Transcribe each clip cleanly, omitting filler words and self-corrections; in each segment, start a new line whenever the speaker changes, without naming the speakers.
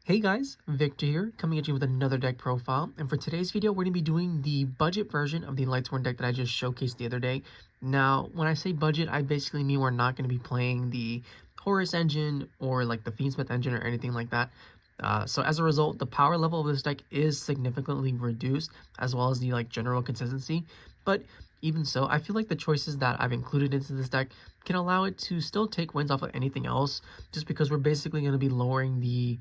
Hey guys, Victor here, coming at you with another deck profile, and for today's video we're going to be doing the budget version of the Lightsworn deck that I just showcased the other day. Now, when I say budget, I basically mean we're not going to be playing the Horus engine or like the Fiendsmith engine or anything like that. So as a result, the power level of this deck is significantly reduced, as well as the general consistency. But even so, I feel like the choices that I've included into this deck can allow it to still take wins off of anything else, just because we're basically going to be lowering the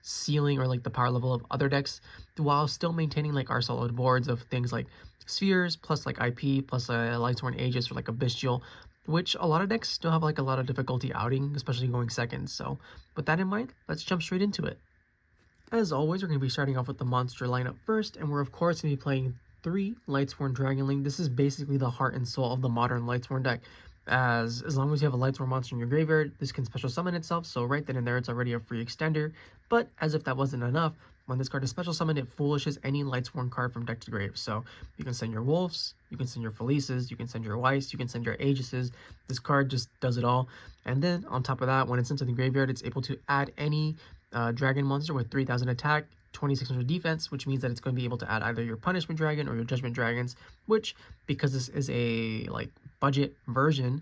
ceiling or the power level of other decks while still maintaining our solid boards of things like spheres plus IP plus a Lightsworn Aegis or a Bystial, which a lot of decks still have a lot of difficulty outing, especially going second. So with that in mind, let's jump straight into it. As always, we're going to be starting off with the monster lineup first, and we're of course going to be playing 3 Lightsworn Dragonling. This is basically the heart and soul of the modern Lightsworn deck. As long as you have a Lightsworn monster in your graveyard, this can special summon itself, so right then and there it's already a free extender. But as if that wasn't enough, when this card is special summoned, it foolishes any Lightsworn card from deck to grave. So you can send your Wulfs, you can send your Felises, you can send your Weiss, you can send your Aegises. This card just does it all. And then on top of that, when it's into the graveyard, it's able to add any dragon monster with 3000 attack, 2600 defense, which means that it's going to be able to add either your punishment dragon or your judgment dragons, which, because this is a budget version,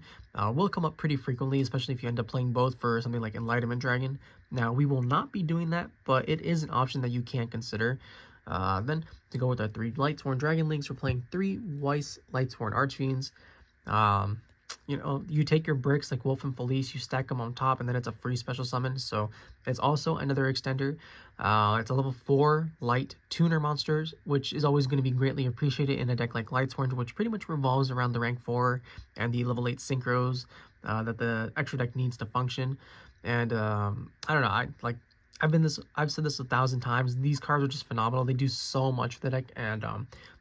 will come up pretty frequently, especially if you end up playing both for something like enlightenment dragon. Now, we will not be doing that, but it is an option that you can consider. Then to go with our 3 Lightsworn Dragonlings, we're playing 3 Weiss Lightsworn Archfiends. You take your bricks like Wulf and Felis, you stack them on top, and then it's a free special summon. So it's also another extender. It's a level 4 light tuner monsters, which is always going to be greatly appreciated in a deck like Lightsworn, which pretty much revolves around the rank 4 and the level 8 synchros that the extra deck needs to function. And I don't know, I've said this 1,000 times. These cards are just phenomenal. They do so much for the deck, and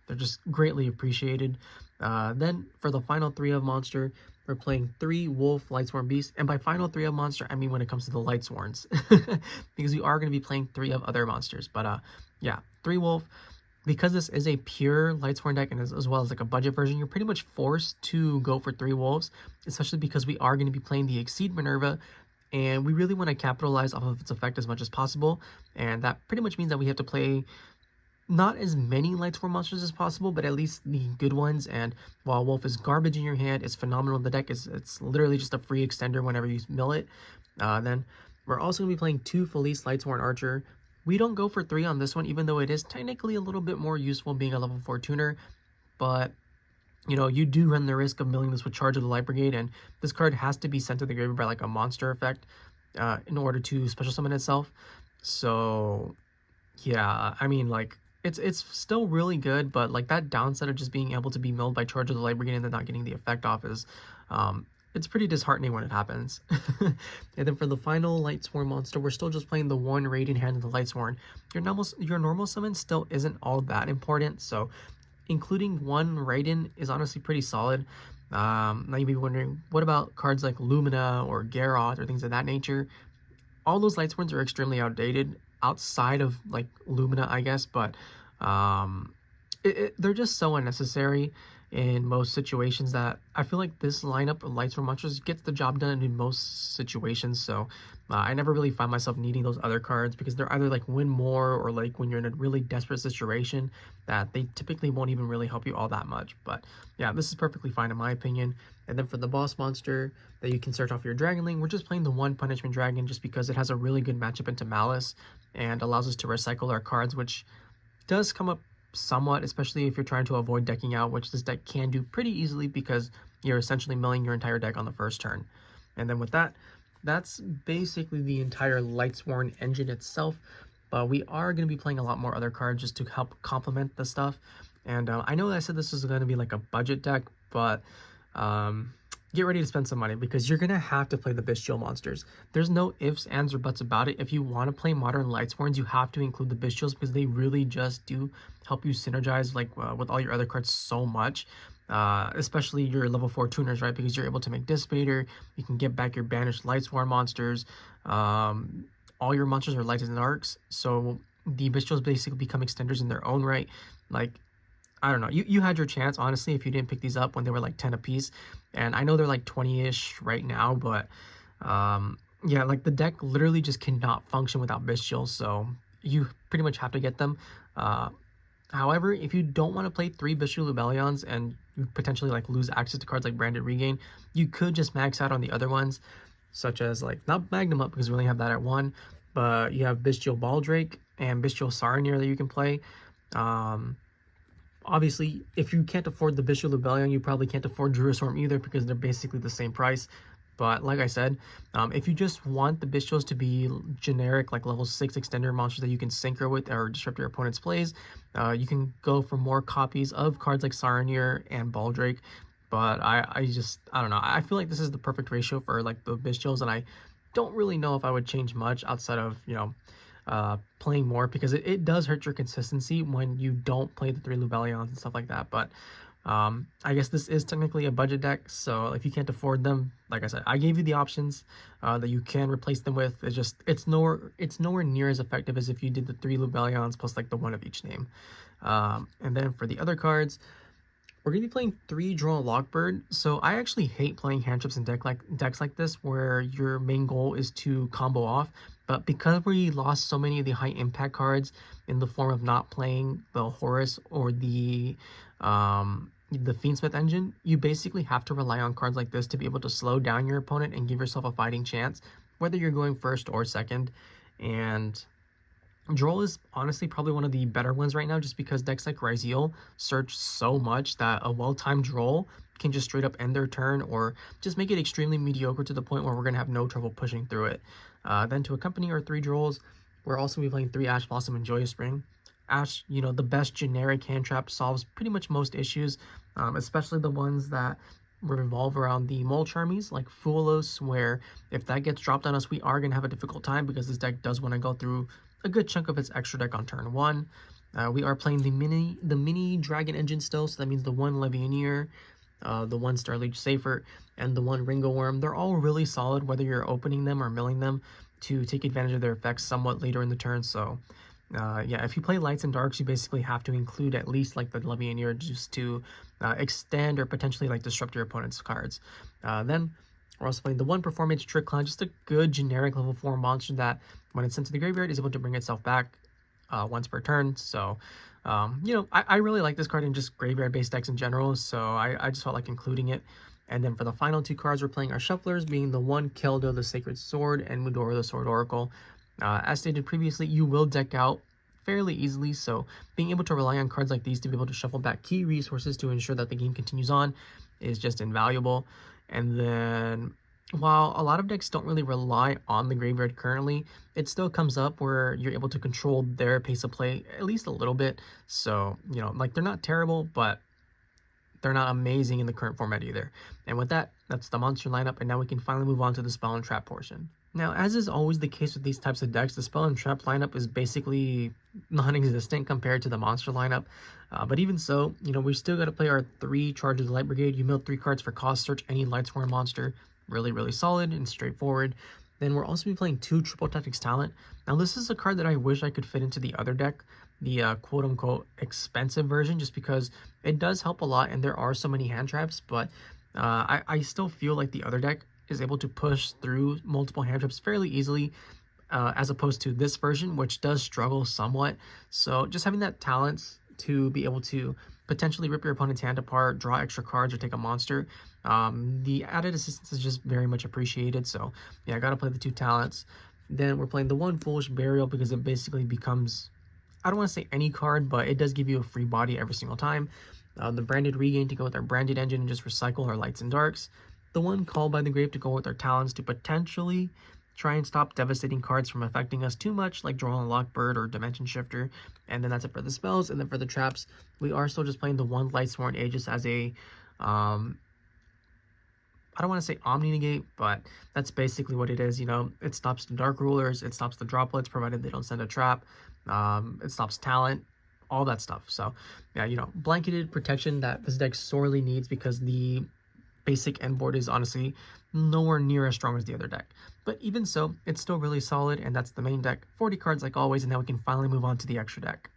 they're just greatly appreciated. Then for the final 3 of monster, we're playing 3 Wulf Lightsworn Beasts, and by final 3 of monster, I mean when it comes to the Lightsworns, because we are going to be playing 3 of other monsters. But yeah, 3 Wulf. Because this is a pure Lightsworn deck, and as well as a budget version, you're pretty much forced to go for 3 Wolves, especially because we are going to be playing the Exceed Minerva, and we really want to capitalize off of its effect as much as possible. And that pretty much means that we have to play not as many Lightsworn monsters as possible, but at least the good ones. And while Wulf is garbage in your hand, it's phenomenal in the deck. It's literally just a free extender whenever you mill it. Then we're also going to be playing 2 Felis Lightsworn Archer. We don't go for 3 on this one, even though it is technically a little bit more useful being a level 4 tuner. But you do run the risk of milling this with Charge of the Light Brigade, and this card has to be sent to the graveyard by a monster effect in order to special summon itself. So yeah, I mean, it's still really good, but that downside of just being able to be milled by Charge of the Light Brigade and then not getting the effect off is it's pretty disheartening when it happens. And then for the final Lightsworn monster, we're still just playing the 1 Raiden Hand of the Lightsworn. Your normal summon still isn't all that important, so including 1 Raiden is honestly pretty solid. Now you'd be wondering, what about cards like Lumina or Garroth or things of that nature? All those Lightsworns are extremely outdated outside of Lumina, I guess, but they're just so unnecessary in most situations that I feel like this lineup of Lightsworn monsters gets the job done in most situations. So I never really find myself needing those other cards, because they're either win more, or when you're in a really desperate situation that they typically won't even really help you all that much. But yeah, this is perfectly fine in my opinion. And then for the boss monster that you can search off your Dragonling, we're just playing the 1 Punishment Dragon, just because it has a really good matchup into Malice and allows us to recycle our cards, which does come up somewhat, especially if you're trying to avoid decking out, which this deck can do pretty easily because you're essentially milling your entire deck on the first turn. And then with that, that's basically the entire Lightsworn engine itself. But we are going to be playing a lot more other cards just to help complement the stuff. And I know I said this was going to be a budget deck, but get ready to spend some money, because you're going to have to play the Bystial monsters. There's no ifs, ands, or buts about it. If you want to play modern Lightsworns, you have to include the Bystials, because they really just do help you synergize with all your other cards so much. Especially your level 4 tuners, right? Because you're able to make Dissipator, you can get back your banished Lightsworn monsters. All your monsters are lights and arcs, so the Bystials basically become extenders in their own right. I don't know, you had your chance, honestly, if you didn't pick these up when they were 10 a piece. And I know they're 20-ish right now, but Yeah, like the deck literally just cannot function without Bystials, so you pretty much have to get them. Uh, However, if you don't want to play 3 Bystial Lubellions and you potentially like lose access to cards like Branded Regain, you could just max out on the other ones, such as like not Magnamhut because we only have that at 1, but you have Bystial Baldrake and Bystial Saronir that you can play. Um, Obviously, if you can't afford the Bystial Lubellion, you probably can't afford druiswurm either because they're basically the same price. But like I said, if you just want the Bystials to be generic, like level 6 extender monsters that you can synchro with or disrupt your opponent's plays, you can go for more copies of cards like Saronir and Baldrake. But I don't know. I feel like this is the perfect ratio for like the Bystials, and I don't really know if I would change much outside of, playing more, because it does hurt your consistency when you don't play the 3 Lubellions and stuff like that. But I guess this is technically a budget deck, so if you can't afford them, like I said, I gave you the options that you can replace them with. It's nowhere near as effective as if you did the 3 Lubellions plus like the 1 of each name. And then for the other cards, we're going to be playing 3 Droll Lockbird. So I actually hate playing hand traps in decks like this where your main goal is to combo off. But because we lost so many of the high impact cards in the form of not playing the Horus or the Fiendsmith engine, you basically have to rely on cards like this to be able to slow down your opponent and give yourself a fighting chance, whether you're going first or second. And Droll is honestly probably one of the better ones right now, just because decks like Ryzeal search so much that a well-timed Droll can just straight up end their turn or just make it extremely mediocre to the point where we're going to have no trouble pushing through it. Then to accompany our 3 Drolls, we're also going to be playing 3 Ash Blossom and Joyous Spring. Ash, the best generic hand trap, solves pretty much most issues, especially the ones that revolve around the Mole Charmies, like Fuelos, where if that gets dropped on us, we are going to have a difficult time because this deck does want to go through a good chunk of its extra deck on turn 1. We are playing the mini dragon engine still, so that means the 1 levianeer, the 1 Starliege seyfert, and the 1 Ringowurm. They're all really solid, whether you're opening them or milling them to take advantage of their effects somewhat later in the turn. So yeah, if you play lights and darks, you basically have to include at least like the levianeer just to extend or potentially like disrupt your opponent's cards. Then we're also playing the 1 Performage Trick Clown, just a good generic level 4 monster that when it's sent to the graveyard is able to bring itself back once per turn. So I really like this card in just graveyard based decks in general, so I just felt like including it. And then for the final 2 cards, we're playing our shufflers, being the 1 Keldo, the Sacred Sword, and Mudora, the Sword Oracle. As stated previously, you will deck out fairly easily, so being able to rely on cards like these to be able to shuffle back key resources to ensure that the game continues on is just invaluable. And then while a lot of decks don't really rely on the graveyard currently, it still comes up where you're able to control their pace of play at least a little bit. So, like they're not terrible, but they're not amazing in the current format either. And with that, that's the monster lineup, and now we can finally move on to the spell and trap portion. Now, as is always the case with these types of decks, the spell and trap lineup is basically non-existent compared to the monster lineup. But even so, we still got to play our 3 Charge of the Light Brigade. You mill 3 cards for cost, search any Lightsworn monster. Really, really solid and straightforward. Then we're also be playing 2 Triple Tactics Talent. Now, this is a card that I wish I could fit into the other deck, the quote-unquote expensive version, just because it does help a lot and there are so many hand traps, but I still feel like the other deck is able to push through multiple hand traps fairly easily, as opposed to this version, which does struggle somewhat. So just having that talents to be able to potentially rip your opponent's hand apart, draw extra cards, or take a monster, the added assistance is just very much appreciated. So yeah, I gotta play the 2 talents. Then we're playing the 1 Foolish Burial because it basically becomes, I don't want to say any card, but it does give you a free body every single time. The Branded Regain to go with our Branded Engine and just recycle our lights and darks. The 1 Called by the Grave to go with our talents to potentially try and stop devastating cards from affecting us too much, like Droll and Lockbird or Dimension Shifter. And then that's it for the spells. And then for the traps, we are still just playing the 1 Lightsworn Aegis as a, I don't want to say Omni-Negate, but that's basically what it is. It stops the Dark Rulers, it stops the droplets, provided they don't send a trap. It stops talent, all that stuff. So yeah, blanketed protection that this deck sorely needs because the basic end board is honestly nowhere near as strong as the other deck. But even so, it's still really solid, and that's the main deck. 40 cards like always, and now we can finally move on to the extra deck.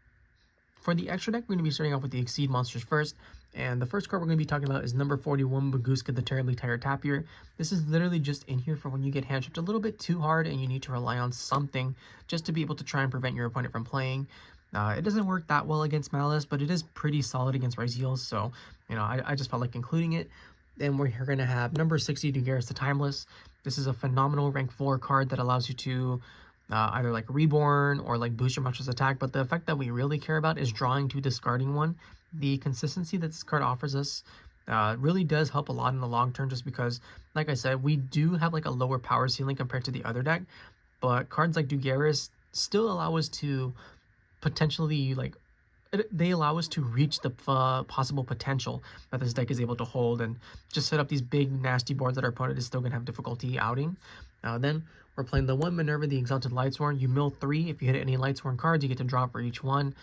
For the extra deck, we're going to be starting off with the Exceed monsters first. And the first card we're going to be talking about is number 41, Bagooska, the Terribly Tired Tapir. This is literally just in here for when you get hand chipped a little bit too hard and you need to rely on something just to be able to try and prevent your opponent from playing. It doesn't work that well against Malice, but it is pretty solid against Ryzeals, so I just felt like including it. Then we're going to have number 60, Dugares, the Timeless. This is a phenomenal rank 4 card that allows you to either like reborn or like boost your monster's attack, but the effect that we really care about is drawing to discarding one. The consistency that this card offers us really does help a lot in the long term, just because, like I said, we do have like a lower power ceiling compared to the other deck, but cards like Dugares still allow us to potentially they allow us to reach the possible potential that this deck is able to hold and just set up these big nasty boards that our opponent is still going to have difficulty outing. Then we're playing the one Minerva, the Exalted Lightsworn. You mill 3. If you hit any Lightsworn cards, you get to draw for each one.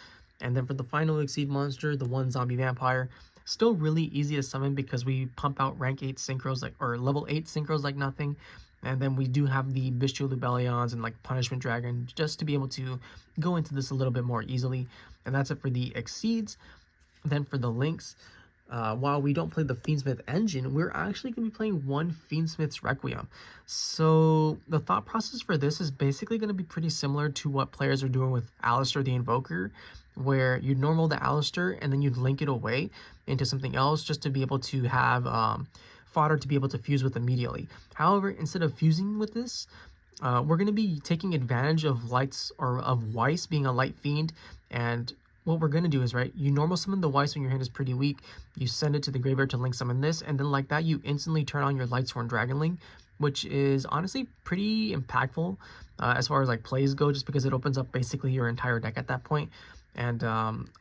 And then for the final Exceed monster, the one Zombie Vampire. Still really easy to summon because we pump out rank 8 synchros or level 8 synchros like nothing. And then we do have the Bystial Lubellions and like Punishment Dragon just to be able to go into this a little bit more easily. And that's it for the Exceeds. Then for the links, while we don't play the Fiendsmith engine, we're actually going to be playing one Fiendsmith's Requiem. So the thought process for this is basically going to be pretty similar to what players are doing with Alistair the Invoker, where you'd normal the Alistair and then you'd link it away into something else just to be able to have fodder to be able to fuse with immediately. However, instead of fusing with this, we're going to be taking advantage of Weiss being a light fiend. And what we're going to do is, you normal summon the Weiss when your hand is pretty weak, you send it to the graveyard to link summon this, and then like that you instantly turn on your Lightsworn Dragonling, which is honestly pretty impactful as far as like plays go, just because it opens up basically your entire deck at that point. And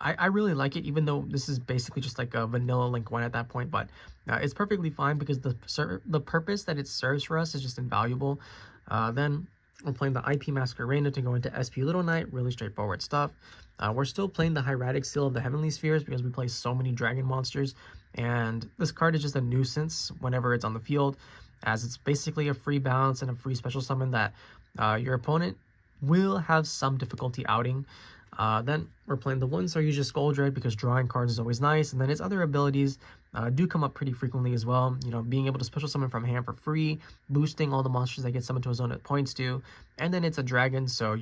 I really like it, even though this is basically just like a vanilla Link 1 at that point, but it's perfectly fine because the purpose that it serves for us is just invaluable. Then we're playing the IP Masquerena to go into SP Little Knight, really straightforward stuff. We're still playing the Hieratic Seal of the Heavenly Spheres because we play so many dragon monsters, and this card is just a nuisance whenever it's on the field, as it's basically a free bounce and a free special summon that your opponent will have some difficulty outing. Then we're playing the one Starliege Skuldread because drawing cards is always nice, and then its other abilities do come up pretty frequently as well. Being able to special summon from hand for free, boosting all the monsters that get summoned to a zone at points to, and then it's a dragon, so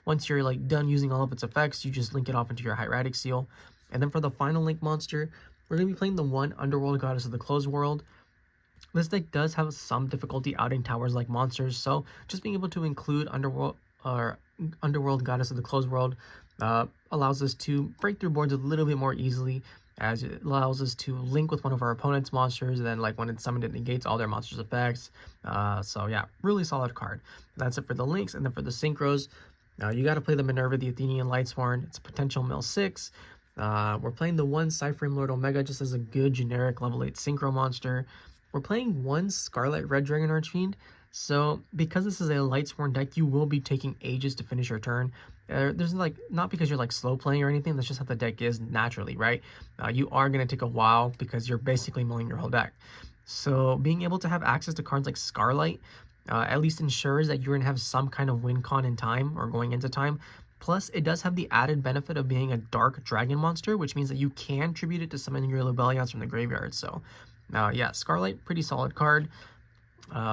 once you're like done using all of its effects, you just link it off into your Hieratic Seal. And then for the final link monster, we're going to be playing the one Underworld Goddess of the Closed World. This deck does have some difficulty outing towers like monsters, so just being able to include Underworld Goddess of the Closed World allows us to break through boards a little bit more easily, as it allows us to link with one of our opponent's monsters, and then like when it's summoned, it negates all their monsters' effects. So yeah, really solid card. That's it for the links. And then for the synchros, you got to play the Minerva, the Athenian Lightsworn. It's a potential mill 6. We're playing the one Cyframe Lord Omega just as a good generic level 8 synchro monster. We're playing one Scarlet Red Dragon Archfiend. So because this is a Lightsworn deck, you will be taking ages to finish your turn. There's like, not because you're like slow playing or anything, that's just how the deck is naturally, right? You are going to take a while because you're basically milling your whole deck. So being able to have access to cards like Scarlight at least ensures that you're going to have some kind of win con in time or going into time. Plus, it does have the added benefit of being a dark dragon monster, which means that you can tribute it to summoning your Lubellions from the graveyard. So yeah, Scarlight, pretty solid card.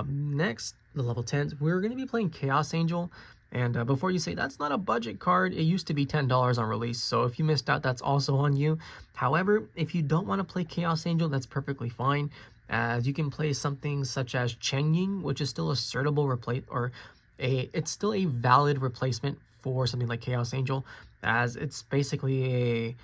Next, the level 10s, we're going to be playing Chaos Angel. And before you say that's not a budget card, it used to be $10 on release, so if you missed out, that's also on you. However, if you don't want to play Chaos Angel, that's perfectly fine, as you can play something such as Cheng Ying, which is still a certable it's still a valid replacement for something like Chaos Angel, as it's basically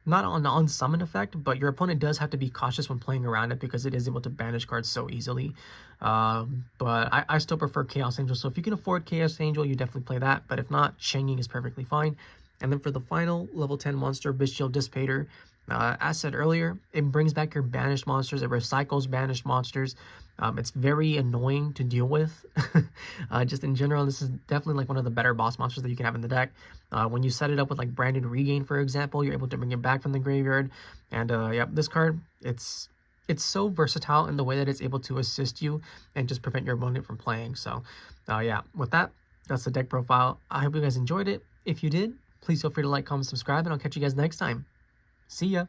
not an unsummon effect, but your opponent does have to be cautious when playing around it because it is able to banish cards so easily. But I still prefer Chaos Angel, so if you can afford Chaos Angel, you definitely play that, but if not, Cheng Ying is perfectly fine. And then for the final level 10 monster, Bystial Dissipator, as said earlier, it brings back your banished monsters, it recycles banished monsters. It's very annoying to deal with. Just in general, this is definitely like one of the better boss monsters that you can have in the deck. When you set it up with like Branded Regain, for example, you're able to bring it back from the graveyard. And yeah, this card, it's so versatile in the way that it's able to assist you and just prevent your opponent from playing. So yeah, with that, that's the deck profile. I hope you guys enjoyed it. If you did, please feel free to like, comment, subscribe, and I'll catch you guys next time. See ya!